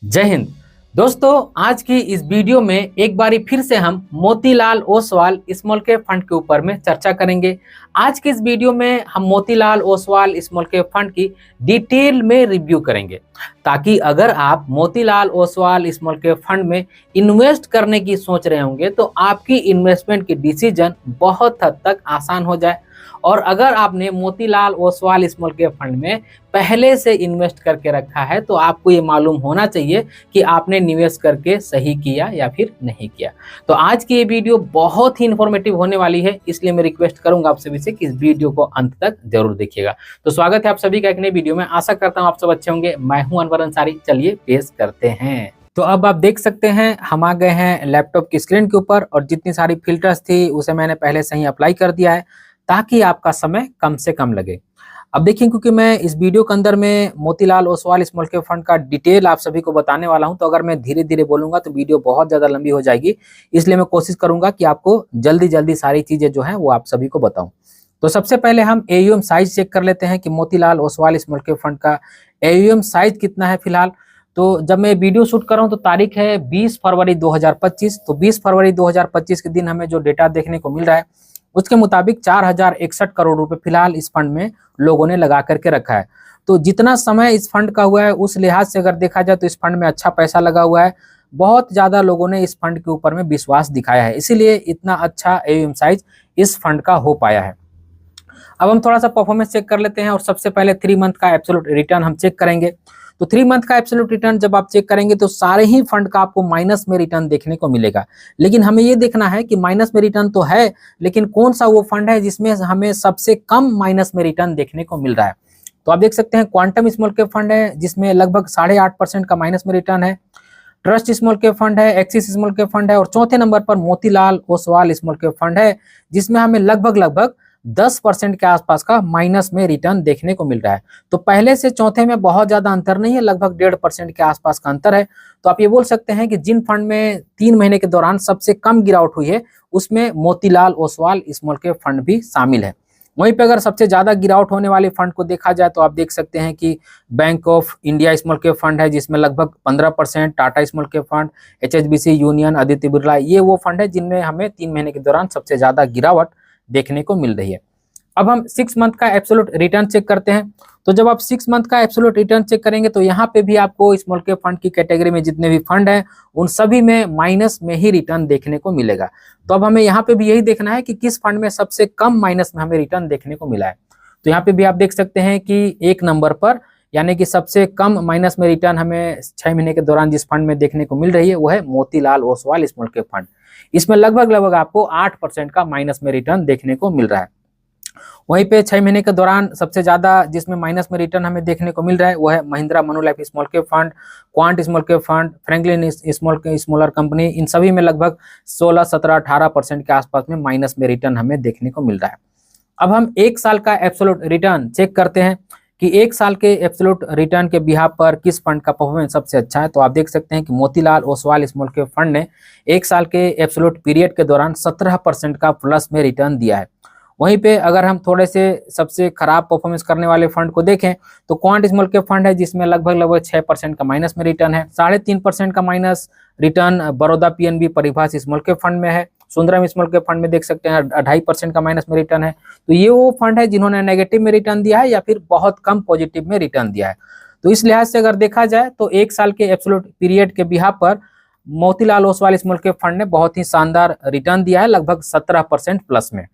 जय हिंद। दोस्तों, आज की इस वीडियो में एक बारी फिर से हम Motilal Oswal small cap fund के ऊपर में चर्चा करेंगे। आज की इस वीडियो में हम Motilal Oswal small cap fund की डिटेल में रिव्यू करेंगे, ताकि अगर आप Motilal Oswal small cap fund में इन्वेस्ट करने की सोच रहे होंगे तो आपकी इन्वेस्टमेंट की डिसीजन बहुत हद तक आसान हो जाए। और अगर आपने Motilal Oswal small cap fund में पहले से इन्वेस्ट करके रखा है तो आपको ये मालूम होना चाहिए कि आपने निवेश करके सही किया या फिर नहीं किया। तो आज की ये वीडियो बहुत ही इन्फॉर्मेटिव होने वाली है, इसलिए मैं रिक्वेस्ट करूंगा आप सभी से कि इस वीडियो को अंत तक जरूर देखिएगा। तो स्वागत है आप सभी का एक नई वीडियो में। आशा करता हूँ आप सब अच्छे होंगे। मैं हूं अनवर अंसारी। चलिए पेश करते हैं। तो अब आप देख सकते हैं हम आ गए हैं लैपटॉप की स्क्रीन के ऊपर, और जितनी सारी फिल्टर्स थी उसे मैंने पहले से ही अप्लाई कर दिया है ताकि आपका समय कम से कम लगे। अब देखिए, क्योंकि मैं इस वीडियो के अंदर में Motilal Oswal small cap fund का डिटेल आप सभी को बताने वाला हूं, तो अगर मैं धीरे धीरे बोलूंगा तो वीडियो बहुत ज़्यादा लंबी हो जाएगी। इसलिए मैं कोशिश करूंगा कि आपको जल्दी जल्दी सारी चीज़ें जो हैं वो आप सभी को बताऊं। तो सबसे पहले हम AUM साइज चेक कर लेते हैं कि Motilal Oswal small cap fund का AUM साइज कितना है फिलहाल। तो जब मैं वीडियो शूट कर रहा हूँ तो तारीख है 20 फरवरी 2025। तो 20 फरवरी 2025 के दिन हमें जो डेटा देखने को मिल रहा है उसके मुताबिक 4061 करोड़ रुपए फिलहाल इस फंड में लोगों ने लगा करके रखा है। तो जितना समय इस फंड का हुआ है उस लिहाज से अगर देखा जाए तो इस फंड में अच्छा पैसा लगा हुआ है। बहुत ज्यादा लोगों ने इस फंड के ऊपर में विश्वास दिखाया है, इसीलिए इतना अच्छा AUM साइज इस फंड का हो पाया है। अब हम थोड़ा सा परफॉर्मेंस चेक कर लेते हैं, और सबसे पहले 3 मंथ का एब्सोल्यूट रिटर्न हम चेक करेंगे। तो 3 मंथ का एब्सोल्यूट रिटर्न जब आप चेक करेंगे तो सारे ही फंड का आपको माइनस में रिटर्न देखने को मिलेगा। लेकिन हमें ये देखना है कि माइनस में रिटर्न तो है, लेकिन कौन सा वो फंड है जिसमें हमें सबसे कम माइनस में रिटर्न देखने को मिल रहा है। तो आप देख सकते हैं क्वांटम स्मॉल कैप फंड है जिसमें लगभग 8.5% का माइनस में रिटर्न है। ट्रस्ट स्मॉल कैप फंड है, एक्सिस स्मॉल कैप फंड है, और चौथे नंबर पर Motilal Oswal small cap fund है जिसमें हमें लगभग 10% के आसपास का माइनस में रिटर्न देखने को मिल रहा है। तो पहले से चौथे में बहुत ज्यादा अंतर नहीं है, लगभग 1.5% के आसपास का अंतर है। तो आप ये बोल सकते हैं कि जिन फंड में 3 महीने के दौरान सबसे कम गिरावट हुई है उसमें Motilal Oswal small cap fund भी शामिल है। वहीं पे अगर सबसे ज्यादा गिरावट होने वाले फंड को देखा जाए तो आप देख सकते हैं कि bank of India small cap fund है जिसमें लगभग 15%, Tata small cap fund, HSBC, union, Aditya Birla, ये वो फंड है जिनमें हमें 3 महीने के दौरान सबसे ज्यादा गिरावट देखने को मिल रही है। अब हम 6 मंथ का एब्सोल्यूट रिटर्न चेक करते हैं। तो जब आप 6 मंथ का एब्सोल्यूट रिटर्न चेक करेंगे तो यहाँ पे भी आपको स्मॉल कैप फंड की कैटेगरी में जितने भी फंड हैं उन सभी में माइनस में ही रिटर्न देखने को मिलेगा। तो अब हमें यहाँ पे भी यही देखना है कि किस फंड में सबसे कम माइनस में हमें रिटर्न देखने को मिला है। तो यहाँ पे भी आप देख सकते हैं कि 1 नंबर पर, यानी कि सबसे कम माइनस में रिटर्न हमें 6 महीने के दौरान जिस फंड में देखने को मिल रही है वो है Motilal Oswal small cap fund. इसमें लगभग आपको 8% का माइनस में रिटर्न देखने को मिल रहा है। वहीं पे 6 महीने के दौरान सबसे ज्यादा जिसमें माइनस में रिटर्न हमें देखने को मिल रहा है वो है Mahindra Manulife small cap fund, Quant small cap fund, Franklin smaller company. इन सभी में लगभग 16, 17, 18% के आसपास में माइनस में रिटर्न हमें देखने को मिल रहा है। अब हम 1 साल का एब्सोल्यूट रिटर्न चेक करते हैं कि 1 साल के एब्सोल्यूट रिटर्न के बिहाफ पर किस फंड का परफॉर्मेंस सबसे अच्छा है। तो आप देख सकते हैं कि Motilal Oswal small cap fund ने 1 साल के एब्सोल्यूट पीरियड के दौरान 17% का प्लस में रिटर्न दिया है। वहीं पे अगर हम थोड़े से सबसे खराब परफॉर्मेंस करने वाले फंड को देखें तो क्वांट स्मॉल कैप फंड है जिसमें लगभग 6% का माइनस में रिटर्न है। 3.5% का minus return Baroda PNB Paribas small cap fund में है। सुंदरम स्मॉल कैप फंड में देख सकते हैं 2.5% का माइनस में रिटर्न है। तो ये वो फंड है जिन्होंने नेगेटिव में रिटर्न दिया है या फिर बहुत कम पॉजिटिव में रिटर्न दिया है। तो इस लिहाज से अगर देखा जाए तो 1 साल के एब्सोल्यूट पीरियड के बिहाफ पर Motilal Oswal small cap fund ने बहुत ही शानदार रिटर्न दिया है, लगभग 17% प्लस में।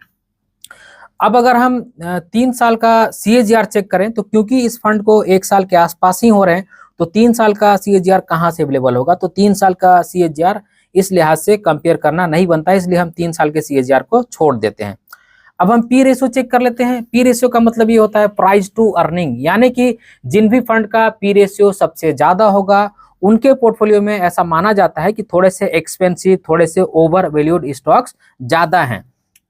अब अगर हम 3 साल का CAGR चेक करें तो क्योंकि इस फंड को 1 साल के आसपास ही हो रहे हैं तो 3 साल का CAGR कहाँ से अवेलेबल होगा। तो 3 साल का CAGR इस लिहाज से कंपेयर करना नहीं बनता है, इसलिए हम 3 साल के CAGR को छोड़ देते हैं। अब हम P रेशियो चेक कर लेते हैं। P रेशियो का मतलब ये होता है प्राइस टू अर्निंग, यानी कि जिन भी फंड का P रेशियो सबसे ज्यादा होगा उनके पोर्टफोलियो में ऐसा माना जाता है कि थोड़े से एक्सपेंसिव, थोड़े से ओवर वैल्यूड स्टॉक्स ज्यादा हैं।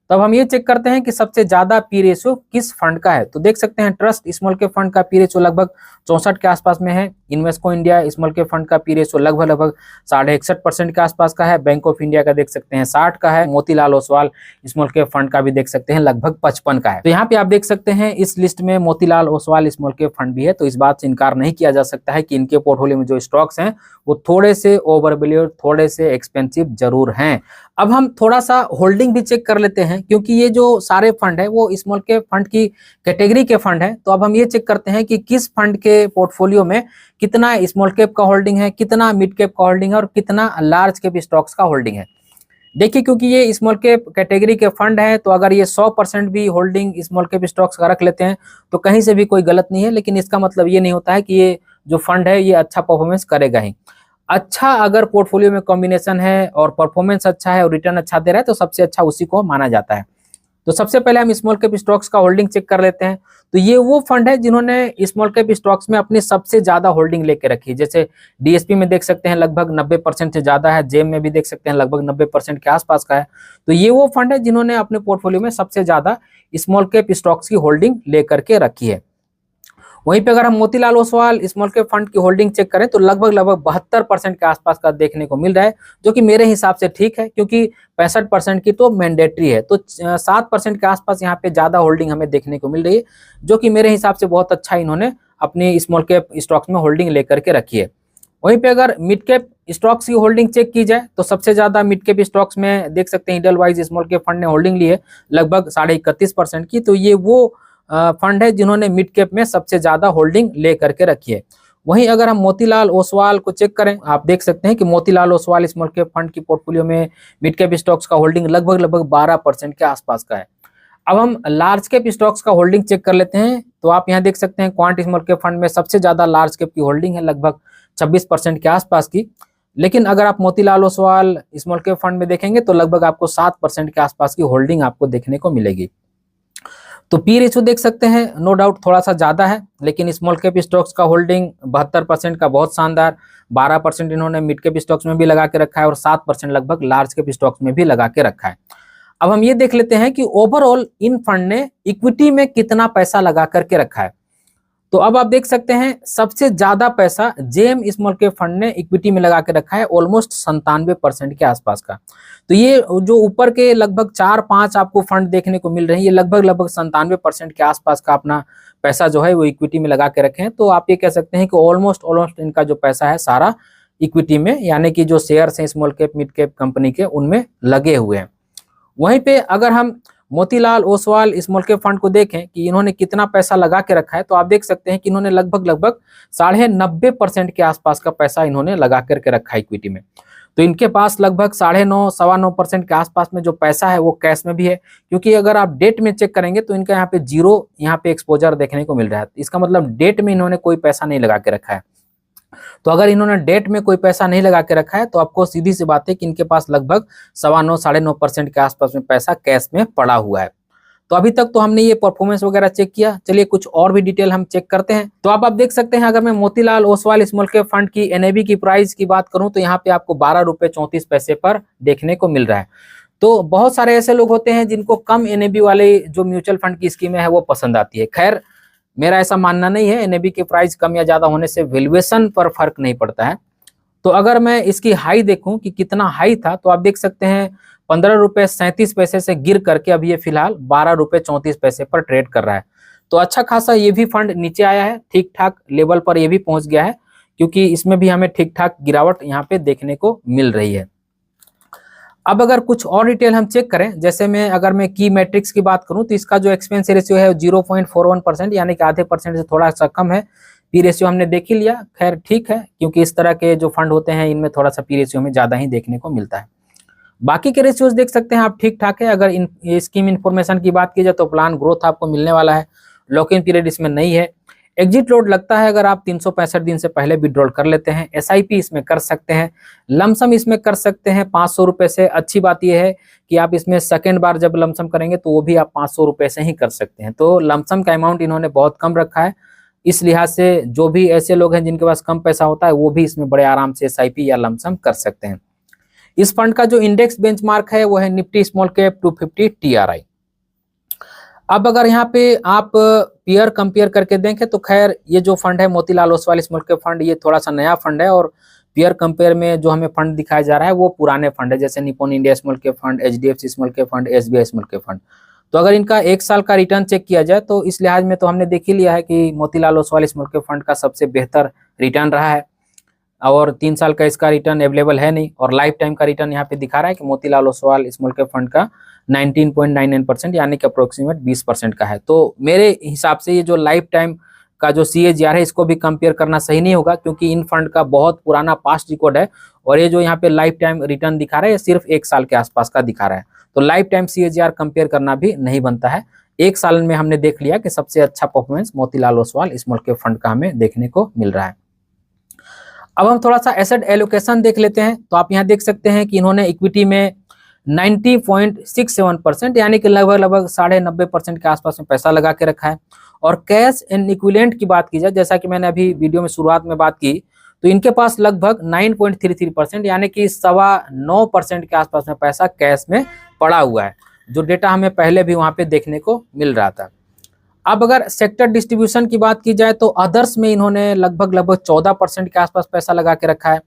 तब हम ये चेक करते हैं कि सबसे ज्यादा P रेशियो किस फंड का है। तो देख सकते हैं ट्रस्ट स्मॉल कैप फंड का P रेशियो लगभग 64 के आसपास में है। Invesco India small cap fund का पी रेशियो लगभग 61.5% के आसपास का है। बैंक ऑफ इंडिया का देख सकते हैं 60 का है। Motilal Oswal small cap fund का भी देख सकते हैं लगभग 55 का है। तो यहाँ पे आप देख सकते हैं इस लिस्ट में Motilal Oswal small cap fund भी है। तो इस बात से इनकार नहीं किया जा सकता है कि इनके पोर्टफोलियो में जो स्टॉक्स हैं वो थोड़े से ओवरवैल्यूड, थोड़े से एक्सपेंसिव जरूर हैं। अब हम थोड़ा सा होल्डिंग भी चेक कर लेते हैं, क्योंकि ये जो सारे फंड है वो स्मॉल कैप फंड की कैटेगरी के फंड है। तो अब हम ये चेक करते हैं कि किस फंड के पोर्टफोलियो में कितना स्मॉल कैप का होल्डिंग है, कितना मिड कैप का होल्डिंग है और कितना लार्ज कैप स्टॉक्स का होल्डिंग है। देखिए, क्योंकि ये स्मॉल कैप कैटेगरी के फंड है, तो अगर ये 100% भी होल्डिंग स्मॉल कैप स्टॉक्स का रख लेते हैं तो कहीं से भी कोई गलत नहीं है। लेकिन इसका मतलब ये नहीं होता है कि ये जो फंड है ये अच्छा परफॉर्मेंस करेगा ही। अच्छा अगर पोर्टफोलियो में कॉम्बिनेशन है और परफॉर्मेंस अच्छा है और रिटर्न अच्छा दे रहा है तो सबसे अच्छा उसी को माना जाता है। तो सबसे पहले हम स्मॉल कैप स्टॉक्स का होल्डिंग चेक कर लेते हैं। तो ये वो फंड है जिन्होंने स्मॉल कैप स्टॉक्स में अपनी सबसे ज्यादा होल्डिंग लेके रखी है। जैसे डीएसपी में देख सकते हैं लगभग 90% से ज्यादा है, जेम में भी देख सकते हैं लगभग 90% के आसपास का है। तो ये वो फंड है जिन्होंने अपने पोर्टफोलियो में सबसे ज्यादा स्मॉल कैप स्टॉक्स की होल्डिंग लेकर के रखी है। वहीं पे अगर हम Motilal Oswal small cap fund की होल्डिंग चेक करें तो लगभग 72% के आसपास का देखने को मिल रहा है, जो कि मेरे हिसाब से ठीक है, क्योंकि 65% की तो मैंडेटरी है। तो 7% के आसपास यहाँ पे ज्यादा होल्डिंग हमें देखने को मिल रही है, जो कि मेरे हिसाब से बहुत अच्छा इन्होंने अपने स्मॉल कैप स्टॉक्स में होल्डिंग लेकर के रखी है। वहीं पे अगर मिड कैप स्टॉक्स की होल्डिंग चेक की जाए तो सबसे ज्यादा मिड कैप स्टॉक्स में देख सकते हैं इडलवाइज स्मॉल कैप फंड ने होल्डिंग ली है लगभग 31.5% की। तो ये वो फंड है जिन्होंने मिड कैप में सबसे ज्यादा होल्डिंग ले करके रखी है। वहीं अगर हम मोतीलाल ओसवाल को चेक करें, आप देख सकते हैं कि Motilal Oswal small cap fund की पोर्टफोलियो में मिड कैप स्टॉक्स का होल्डिंग लगभग 12% के आसपास का है। अब हम लार्ज कैप स्टॉक्स का होल्डिंग चेक कर लेते हैं। तो आप यहाँ देख सकते हैं क्वांट स्मॉल कैप फंड में सबसे ज्यादा लार्ज कैप की होल्डिंग है लगभग 26% के आसपास की। लेकिन अगर आप Motilal Oswal small cap fund में देखेंगे तो लगभग आपको 7% के आसपास की होल्डिंग आपको देखने को मिलेगी। तो पी रेशियो देख सकते हैं नो डाउट थोड़ा सा ज्यादा है, लेकिन स्मॉल कैप स्टॉक्स का होल्डिंग 72% का बहुत शानदार, 12% इन्होंने मिड कैप स्टॉक्स में भी लगा के रखा है और 7% लगभग लार्ज कैप स्टॉक्स में भी लगा के रखा है। अब हम ये देख लेते हैं कि ओवरऑल इन फंड ने इक्विटी में कितना पैसा लगा करके रखा है। तो अब आप देख सकते हैं सबसे ज्यादा पैसा जेएम स्मॉल कैप फंड ने इक्विटी में लगा के रखा है, ऑलमोस्ट 97% के आसपास का। तो ये जो ऊपर के लगभग 4-5 आपको फंड देखने को मिल रहे हैं, ये लगभग 97% के आसपास का अपना पैसा जो है वो इक्विटी में लगा के रखे हैं। तो आप ये कह सकते हैं कि ऑलमोस्ट इनका जो पैसा है सारा इक्विटी में, यानी कि जो शेयर्स हैं small cap mid cap company के, उनमें लगे हुए हैं। वहीं पे अगर हम Motilal Oswal small cap fund को देखें कि इन्होंने कितना पैसा लगा के रखा है, तो आप देख सकते हैं कि इन्होंने लगभग 90.5% के आसपास का पैसा इन्होंने लगा करके रखा है इक्विटी में। तो इनके पास लगभग 9.5-9.25% के आसपास में जो पैसा है वो कैश में भी है, क्योंकि अगर आप डेट में चेक करेंगे तो इनका यहाँ पे जीरो यहाँ पे एक्सपोजर देखने को मिल रहा है। इसका मतलब डेट में इन्होंने कोई पैसा नहीं लगा के रखा है। तो अगर इन्होंने डेट में कोई पैसा नहीं लगा के रखा है तो आपको सीधी सी बात है कि इनके पास लगभग 9.25-9.5% के आसपास में पैसा कैश में पड़ा हुआ है। तो अभी तक तो हमने ये परफॉर्मेंस वगैरह चेक किया, चलिए कुछ और भी डिटेल हम चेक करते हैं। तो आप देख सकते हैं अगर मैं Motilal Oswal small cap fund की एनएवी की प्राइस की बात करूं तो यहाँ पे आपको 12.34 रुपए पर देखने को मिल रहा है। तो बहुत सारे ऐसे लोग होते हैं जिनको कम एनएवी वाले जो म्यूचुअल फंड की स्कीमें है वो पसंद आती है। खैर मेरा ऐसा मानना नहीं है, एनएवी की प्राइस कम या ज्यादा होने से वैल्यूएशन पर फर्क नहीं पड़ता है। तो अगर मैं इसकी हाई देखूं कि कितना हाई था, तो आप देख सकते हैं 15.37 रुपए से गिर करके अभी ये फिलहाल 12.34 रुपए पर ट्रेड कर रहा है। तो अच्छा खासा ये भी फंड नीचे आया है, ठीक ठाक लेवल पर ये भी पहुंच गया है, क्योंकि इसमें भी हमें ठीक ठाक गिरावट यहाँ पे देखने को मिल रही है। अब अगर कुछ और डिटेल हम चेक करें, जैसे अगर मैं की मैट्रिक्स की बात करूं तो इसका जो एक्सपेंस रेशियो है 0.41%, यानी कि आधे परसेंट से थोड़ा सा कम है। पी रेशियो हमने देख ही लिया, खैर ठीक है, क्योंकि इस तरह के जो फंड होते हैं इनमें थोड़ा सा पी रेशियो में ज्यादा ही देखने को मिलता है। बाकी के रेशियोज देख सकते हैं आप ठीक ठाक है। अगर स्कीम इन्फॉर्मेशन की बात की जाए तो प्लान ग्रोथ आपको मिलने वाला है, लॉक इन पीरियड इसमें नहीं है। एग्जिट लोड लगता है अगर आप 365 दिन से पहले विड्रॉल कर लेते हैं। एसआईपी इसमें कर सकते हैं, लमसम इसमें कर सकते हैं 500 रुपए से। अच्छी बात यह है कि आप इसमें सेकेंड बार जब लमसम करेंगे तो वो भी आप 500 रुपए से ही कर सकते हैं। तो लमसम का अमाउंट इन्होंने बहुत कम रखा है, इस लिहाज से जो भी ऐसे लोग हैं जिनके पास कम पैसा होता है वो भी इसमें बड़े आराम से एसआईपी या लमसम कर सकते हैं। इस फंड का जो इंडेक्स बेंचमार्क है वो है निफ्टी स्मॉल कैप 250 TRI। अब अगर यहाँ पे आप पीयर कंपेयर करके देखें तो खैर ये जो फंड है Motilal Oswal small cap fund, ये थोड़ा सा नया फंड है, और पीयर कंपेयर में जो हमें फंड दिखाया जा रहा है वो पुराने फंड है, जैसे Nippon India small cap fund, HDFC small cap fund, SBI small cap fund. तो अगर इनका एक साल का रिटर्न चेक किया जाए तो इस लिहाज में तो हमने देख ही लिया है कि Motilal Oswal small cap fund का सबसे बेहतर रिटर्न रहा है, और 3 साल का इसका रिटर्न अवेलेबल है नहीं, और लाइफ टाइम का रिटर्न यहाँ पे दिखा रहा है कि Motilal Oswal small cap fund का 19.99% यानी कि अप्रोक्सीमेट 20% का है। तो मेरे हिसाब से ये जो लाइफ टाइम का जो CAGR है इसको भी कंपेयर करना सही नहीं होगा, क्योंकि इन फंड का बहुत पुराना पास्ट रिकॉर्ड है, और ये जो यहाँ पे लाइफ टाइम रिटर्न दिखा रहा है ये सिर्फ 1 साल के आसपास का दिखा रहा है। तो लाइफ टाइम CAGR कंपेयर करना भी नहीं बनता है। 1 साल में हमने देख लिया कि सबसे अच्छा performance Motilal Oswal small cap fund का हमें देखने को मिल रहा है। अब हम थोड़ा सा एसेट एलोकेशन देख लेते हैं। तो आप यहाँ देख सकते हैं कि इन्होंने इक्विटी में 90.67% यानी कि लगभग 90.5% के आसपास में पैसा लगा के रखा है। और कैश एंड इक्विवेलेंट की बात की जाए, जैसा कि मैंने अभी वीडियो में शुरुआत में बात की, तो इनके पास लगभग 9.33% यानी कि 9.25% के आसपास में पैसा कैश में पड़ा हुआ है, जो डेटा हमें पहले भी वहां पे देखने को मिल रहा था। अब अगर सेक्टर डिस्ट्रीब्यूशन की बात की जाए तो अदर्स में इन्होंने लगभग 14% के आसपास पैसा लगा के रखा है।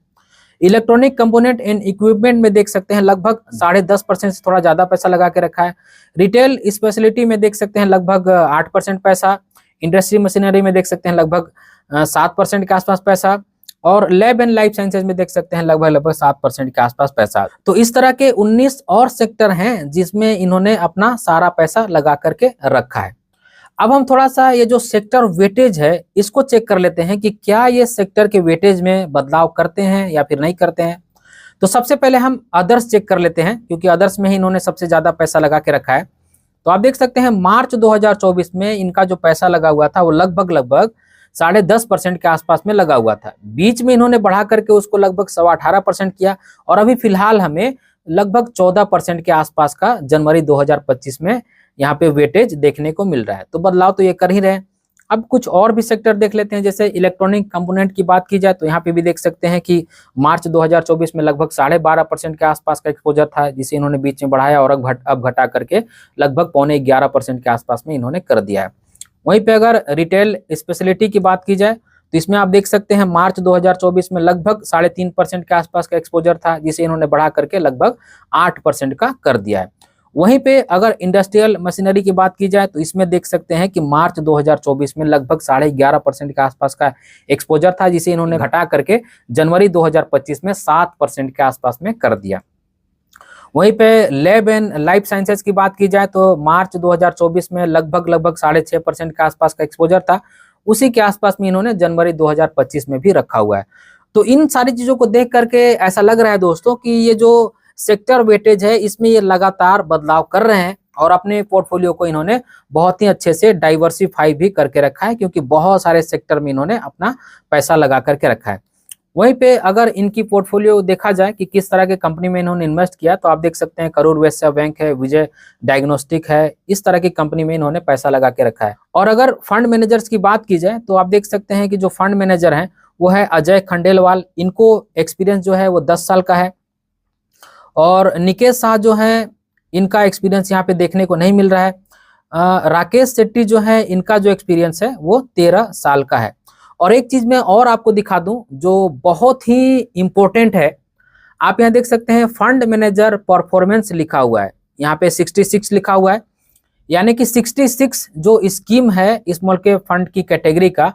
इलेक्ट्रॉनिक कंपोनेंट एंड इक्विपमेंट में देख सकते हैं लगभग 10.5% से थोड़ा ज्यादा पैसा लगा के रखा है। रिटेल स्पेशलिटी में देख सकते हैं लगभग 8% पैसा। इंडस्ट्री मशीनरी में देख सकते हैं लगभग 7% के आसपास पैसा, और लैब एंड लाइफ साइंसेज में देख सकते हैं लगभग 7% के आसपास पैसा। तो इस तरह के 19 और सेक्टर हैं जिसमें इन्होंने अपना सारा पैसा लगा करके रखा है। अब हम थोड़ा सा ये जो सेक्टर वेटेज है इसको चेक कर लेते हैं कि क्या ये सेक्टर के वेटेज में बदलाव करते हैं या फिर नहीं करते हैं। तो सबसे पहले हम अदर्स चेक कर लेते हैं, क्योंकि अदर्स में ही इन्होंने सबसे ज्यादा पैसा लगा के रखा है। तो आप देख सकते हैं मार्च 2024 में इनका जो पैसा लगा हुआ था वो लगभग 10.5% के आसपास में लगा हुआ था। बीच में इन्होंने बढ़ा करके उसको लगभग 18.25% किया, और अभी फिलहाल हमें लगभग 14% के आसपास का जनवरी 2025 में यहाँ पे वेटेज देखने को मिल रहा है। तो बदलाव तो ये कर ही रहे हैं। अब कुछ और भी सेक्टर देख लेते हैं, जैसे इलेक्ट्रॉनिक कंपोनेंट की बात की जाए तो यहाँ पे भी देख सकते हैं कि मार्च 2024 में लगभग 12.5% के आसपास का एक्सपोजर था, जिसे इन्होंने बीच में बढ़ाया और अब घटा करके लगभग 11.25% के आसपास में इन्होंने कर दिया है। वहीं पे अगर रिटेल स्पेशलिटी की बात की जाए तो इसमें आप देख सकते हैं मार्च 2024 में लगभग 3.5% के आसपास का एक्सपोजर था, जिसे इन्होंने बढ़ा करके लगभग 8% का कर दिया है। वहीं पे अगर इंडस्ट्रियल मशीनरी की बात की जाए तो इसमें देख सकते हैं कि मार्च 2024 में लगभग 11.5% के आसपास का एक्सपोजर था, जिसे इन्होंने घटा करके जनवरी 2025 में 7% के आसपास में कर दिया। वहीं पे लैब एंड लाइफ साइंसेज की बात की जाए तो मार्च 2024 में लगभग 6.5% के आसपास का एक्सपोजर था, उसी के आसपास में इन्होंने जनवरी 2025 में भी रखा हुआ है। तो इन सारी चीजों को देख करके ऐसा लग रहा है दोस्तों कि ये जो सेक्टर वेटेज है इसमें ये लगातार बदलाव कर रहे हैं, और अपने पोर्टफोलियो को इन्होंने बहुत ही अच्छे से डाइवर्सिफाई भी करके रखा है, क्योंकि बहुत सारे सेक्टर में इन्होंने अपना पैसा लगा करके रखा है। वहीं पे अगर इनकी पोर्टफोलियो देखा जाए कि किस तरह के कंपनी में इन्होंने इन्वेस्ट किया, तो आप देख सकते हैं करूर वैश्य बैंक है, विजय डायग्नोस्टिक है, इस तरह की कंपनी में इन्होंने पैसा लगा के रखा है। और अगर फंड मैनेजर्स की बात की जाए तो आप देख सकते हैं कि जो फंड मैनेजर हैं वो है अजय खंडेलवाल। इनको एक्सपीरियंस जो है वो 10 साल का है, और निकेश शाह जो है इनका एक्सपीरियंस यहाँ पे देखने को नहीं मिल रहा है। राकेश शेट्टी जो है इनका जो एक्सपीरियंस है वो 13 साल का है। और एक चीज मैं और आपको दिखा दूं जो बहुत ही इंपॉर्टेंट है, आप यहाँ देख सकते हैं फंड मैनेजर परफॉर्मेंस लिखा हुआ है, यहाँ पे 66 लिखा हुआ है, यानी कि 66 जो स्कीम है स्मॉल कैप फंड की कैटेगरी का,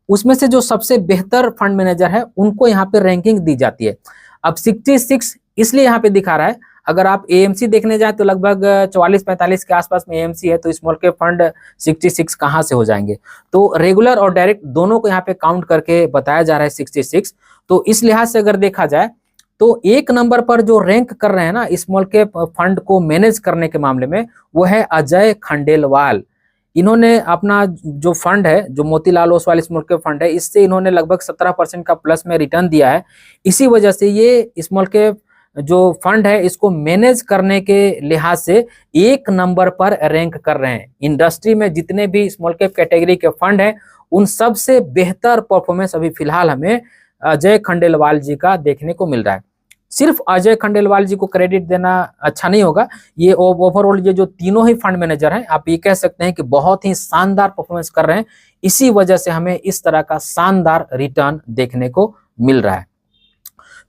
उसमें से जो सबसे बेहतर फंड मैनेजर है उनको यहाँ पे रैंकिंग दी जाती है। अब 66 इसलिए यहाँ पे दिखा रहा है, अगर आप एएमसी देखने जाए तो लगभग 44-45 के आसपास में एएमसी है, तो स्मॉल कैप फंड 66 कहाँ से हो जाएंगे। तो रेगुलर और डायरेक्ट दोनों को यहाँ पे काउंट करके बताया जा रहा है 66। तो इस लिहाज से अगर देखा जाए तो एक नंबर पर जो रैंक कर रहे हैं ना स्मॉल कैप फंड को मैनेज करने के मामले में, वो है अजय खंडेलवाल। इन्होंने अपना जो फंड है, जो Motilal Oswal small cap fund है, इससे इन्होंने लगभग 17% का प्लस में रिटर्न दिया है। इसी वजह से ये स्मॉल कैप जो फंड है इसको मैनेज करने के लिहाज से एक नंबर पर रैंक कर रहे हैं। इंडस्ट्री में जितने भी स्मॉल कैप कैटेगरी के फंड हैं उन सबसे बेहतर परफॉर्मेंस अभी फिलहाल हमें अजय खंडेलवाल जी का देखने को मिल रहा है। सिर्फ अजय खंडेलवाल जी को क्रेडिट देना अच्छा नहीं होगा। ये ओवरऑल ये जो तीनों ही फंड मैनेजर हैं, आप ये कह सकते हैं कि बहुत ही शानदार परफॉर्मेंस कर रहे हैं। इसी वजह से हमें इस तरह का शानदार रिटर्न देखने को मिल रहा है।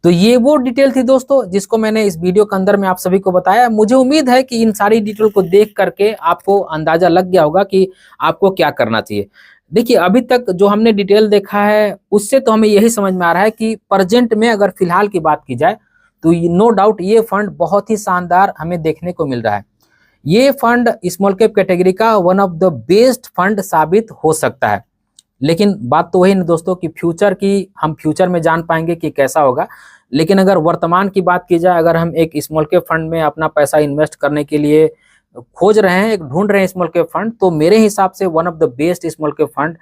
तो ये वो डिटेल थी दोस्तों जिसको मैंने इस वीडियो के अंदर में आप सभी को बताया। मुझे उम्मीद है कि इन सारी डिटेल को देख करके आपको अंदाजा लग गया होगा कि आपको क्या करना चाहिए। देखिए, अभी तक जो हमने डिटेल देखा है उससे तो हमें यही समझ में आ रहा है कि प्रेजेंट में अगर फिलहाल की बात की जाए तो नो डाउट ये फंड बहुत ही शानदार हमें देखने को मिल रहा है। ये फंड स्मॉल कैप कैटेगरी का one of the best fund साबित हो सकता है। लेकिन बात तो वही ना दोस्तों कि फ्यूचर की हम फ्यूचर में जान पाएंगे कि कैसा होगा। लेकिन अगर वर्तमान की बात की जाए, अगर हम एक स्मॉल कैप फंड में अपना पैसा इन्वेस्ट करने के लिए खोज रहे हैं, एक ढूंढ रहे हैं स्मॉल कैप फंड, तो मेरे हिसाब से one of the best small cap fund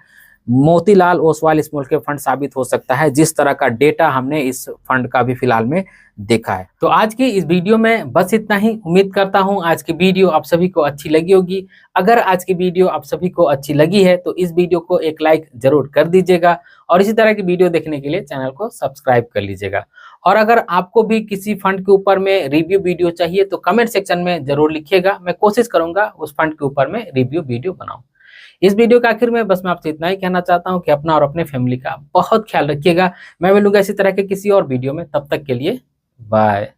Motilal Oswal small cap fund साबित हो सकता है, जिस तरह का डेटा हमने इस फंड का भी फिलहाल में देखा है। तो आज की इस वीडियो में बस इतना ही। उम्मीद करता हूं आज की वीडियो आप सभी को अच्छी लगी होगी। अगर आज की वीडियो आप सभी को अच्छी लगी है तो इस वीडियो को एक लाइक जरूर कर दीजिएगा और इसी तरह की वीडियो देखने के लिए चैनल को सब्सक्राइब कर लीजिएगा। और अगर आपको भी किसी फंड के ऊपर में रिव्यू वीडियो चाहिए तो कमेंट सेक्शन में जरूर लिखिएगा, मैं कोशिश करूंगा उस फंड के ऊपर में रिव्यू वीडियो बनाऊं। इस वीडियो के आखिर में बस मैं आपसे इतना ही कहना चाहता हूं कि अपना और अपने फैमिली का बहुत ख्याल रखिएगा। मैं मिलूंगा इसी तरह के किसी और वीडियो में, तब तक के लिए बाय।